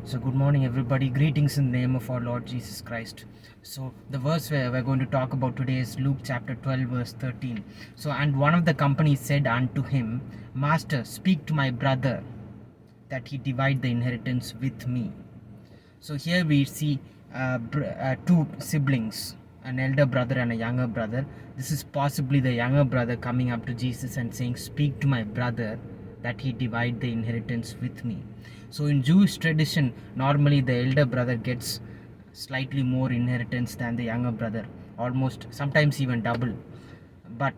So, good morning, everybody. Greetings in the name of our Lord Jesus Christ. So, the verse where we're going to talk about today is Luke chapter 12, verse 13. So, and one of the companies said unto him, Master, speak to my brother that he divide the inheritance with me. So, here we see two siblings, an elder brother and a younger brother. This is possibly the younger brother coming up to Jesus and saying, Speak to my brother that he divide the inheritance with me. So in Jewish tradition, normally the elder brother gets slightly more inheritance than the younger brother, almost sometimes even double. But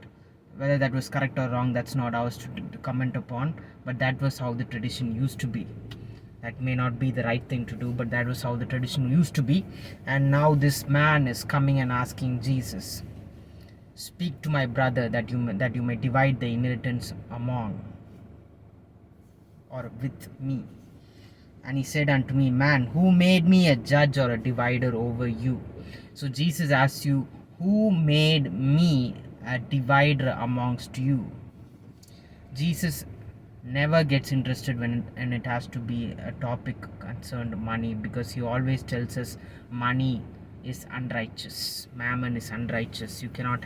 whether that was correct or wrong, that's not ours to comment upon. But that was how the tradition used to be. That may not be the right thing to do, but that was how the tradition used to be. And now this man is coming and asking Jesus, speak to my brother that you may divide the inheritance among or with me. And he said unto me, Man, who made me a judge or a divider over you? So Jesus asks you, who made me a divider amongst you? Jesus never gets interested when and it has to be a topic concerned money, because he always tells us money is unrighteous, mammon is unrighteous. You cannot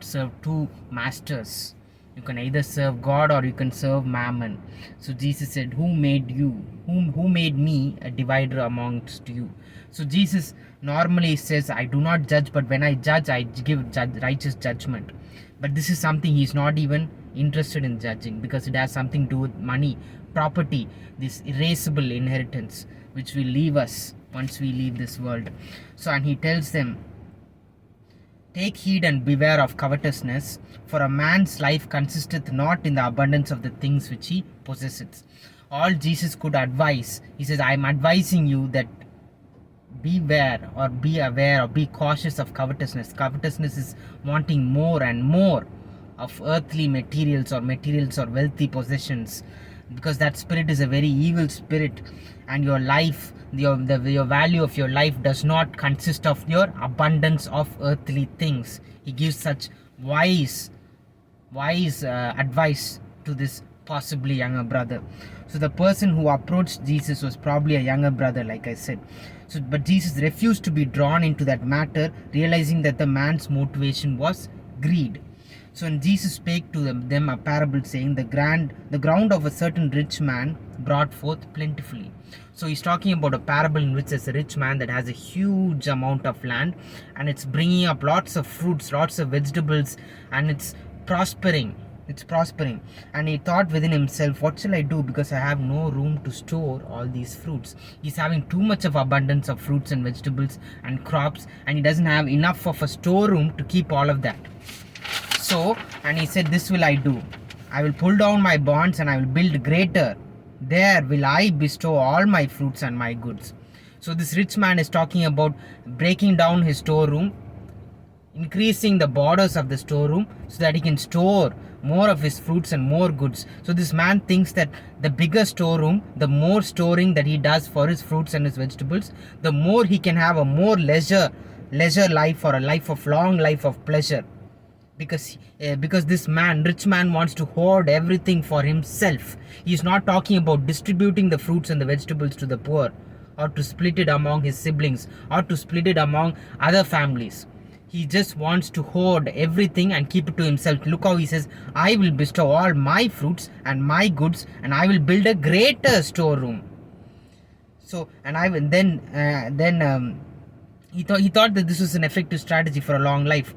serve two masters. You can either serve God or you can serve mammon. So Jesus said, who made you, who made me a divider amongst you? So Jesus normally says, I do not judge, but when I judge, I give righteous judgment. But this is something he's not even interested in judging, because it has something to do with money, property, this erasable inheritance which will leave us once we leave this world. So, and he tells them, Take heed and beware of covetousness, for a man's life consisteth not in the abundance of the things which he possesseth. All Jesus could advise, he says, I am advising you that beware or be aware or be cautious of covetousness. Covetousness is wanting more and more of earthly materials or wealthy possessions, because that spirit is a very evil spirit, and your life, your value of your life does not consist of your abundance of earthly things. He gives such wise advice to this possibly younger brother. So the person who approached Jesus was probably a younger brother, like I said. So, but Jesus refused to be drawn into that matter, realizing that the man's motivation was greed. So when Jesus spake to them a parable, saying, the ground of a certain rich man brought forth plentifully. So he's talking about a parable in which there's a rich man that has a huge amount of land, and it's bringing up lots of fruits, lots of vegetables, and it's prospering. And he thought within himself, what shall I do, because I have no room to store all these fruits. He's having too much of abundance of fruits and vegetables and crops, and he doesn't have enough of a storeroom to keep all of that. So, and he said, this will I do. I will pull down my barns and I will build greater. There will I bestow all my fruits and my goods. So this rich man is talking about breaking down his storeroom, increasing the borders of the storeroom so that he can store more of his fruits and more goods. So this man thinks that the bigger storeroom, the more storing that he does for his fruits and his vegetables, the more he can have a more leisure life, or a long life of pleasure. Because this rich man wants to hoard everything for himself. He is not talking about distributing the fruits and the vegetables to the poor, or to split it among his siblings, or to split it among other families. He just wants to hoard everything and keep it to himself. Look how he says, I will bestow all my fruits and my goods, and I will build a greater storeroom. So, and I will then he thought that this was an effective strategy for a long life.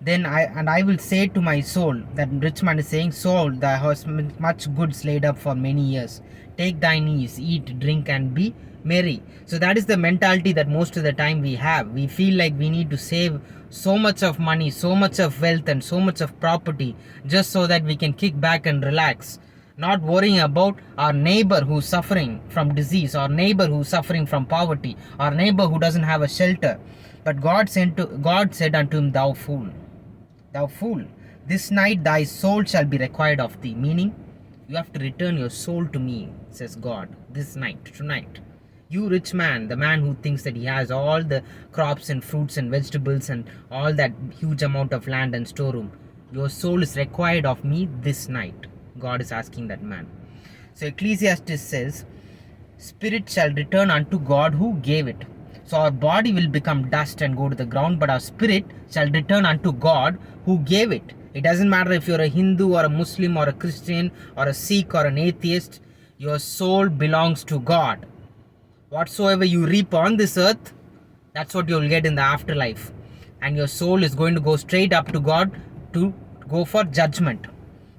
Then I will say to my soul, that rich man is saying, soul, thou hast much goods laid up for many years. Take thine ease, eat, drink, and be merry. So that is the mentality that most of the time we have. We feel like we need to save so much of money, so much of wealth, and so much of property, just so that we can kick back and relax, not worrying about our neighbor who's suffering from disease, or neighbor who's suffering from poverty, or neighbor who doesn't have a shelter. But God said unto him, Thou fool, this night thy soul shall be required of thee. Meaning, you have to return your soul to me, says God, this night, tonight. You rich man, the man who thinks that he has all the crops and fruits and vegetables and all that huge amount of land and storeroom, your soul is required of me this night. God is asking that man. So Ecclesiastes says, spirit shall return unto God who gave it. So our body will become dust and go to the ground, but our spirit shall return unto God who gave it. It doesn't matter if you're a Hindu or a Muslim or a Christian or a Sikh or an atheist, your soul belongs to God. Whatsoever you reap on this earth, that's what you'll get in the afterlife. And your soul is going to go straight up to God to go for judgment.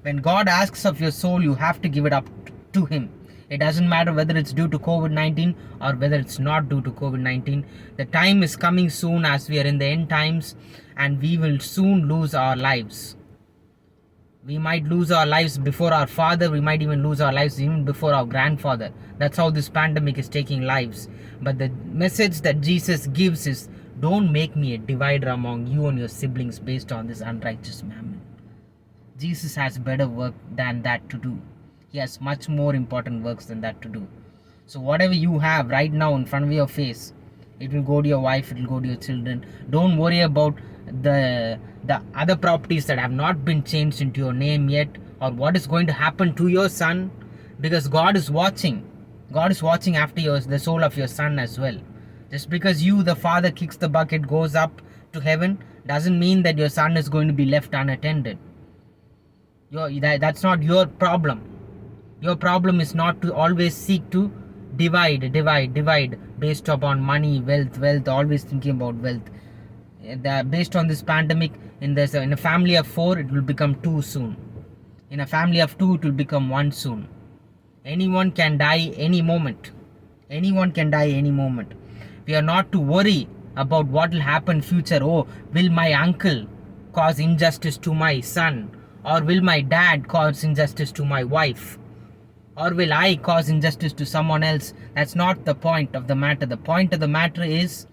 When God asks of your soul, you have to give it up to Him. It doesn't matter whether it's due to COVID-19 or whether it's not due to COVID-19. The time is coming soon, as we are in the end times, and we will soon lose our lives. We might lose our lives before our father. We might even lose our lives even before our grandfather. That's how this pandemic is taking lives. But the message that Jesus gives is, don't make me a divider among you and your siblings based on this unrighteous mammon. Jesus has better work than that to do. He has much more important works than that to do. So whatever you have right now in front of your face, it will go to your wife, it will go to your children. Don't worry about the other properties that have not been changed into your name yet, or what is going to happen to your son, because God is watching. God is watching after the soul of your son as well. Just because you, the father, kicks the bucket, goes up to heaven, doesn't mean that your son is going to be left unattended. That's not your problem. Your problem is not to always seek to divide based upon money, wealth, always thinking about wealth. Based on this pandemic, in a family of 4, it will become 2 soon. In a family of 2, it will become 1 soon. Anyone can die any moment. Anyone can die any moment. We are not to worry about what will happen future. Oh, will my uncle cause injustice to my son? Or will my dad cause injustice to my wife? Or will I cause injustice to someone else? That's not the point of the matter. The point of the matter is,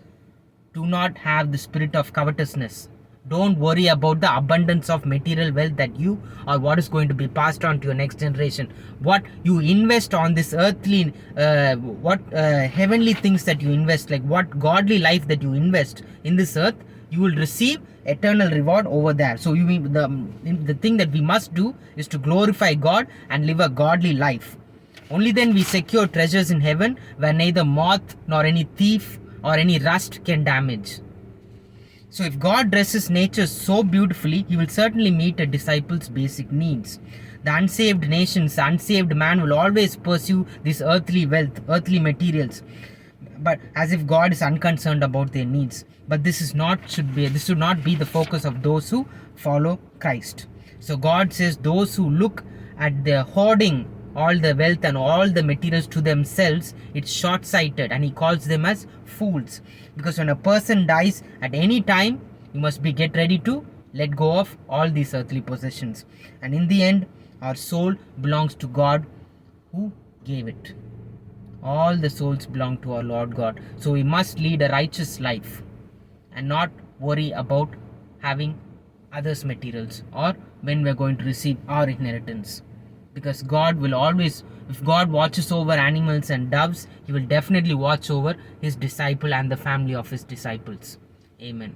do not have the spirit of covetousness. Don't worry about the abundance of material wealth that you or what is going to be passed on to your next generation. What you invest on this earthly, heavenly things that you invest, like what godly life that you invest in this earth, you will receive eternal reward over there. So the thing that we must do is to glorify God and live a godly life. Only then we secure treasures in heaven, where neither moth nor any thief or any rust can damage. So if God dresses nature so beautifully, He will certainly meet a disciple's basic needs. The unsaved nations, the unsaved man will always pursue this earthly wealth, earthly materials, but as if God is unconcerned about their needs. But this should not be the focus of those who follow Christ. So God says those who look at their hoarding all the wealth and all the materials to themselves, it's short-sighted, and He calls them as fools. Because when a person dies at any time, you must get ready to let go of all these earthly possessions. And in the end, our soul belongs to God who gave it. All the souls belong to our Lord God. So we must lead a righteous life and not worry about having others' materials or when we're going to receive our inheritance. Because God will always, if God watches over animals and doves, He will definitely watch over His disciple and the family of His disciples. Amen.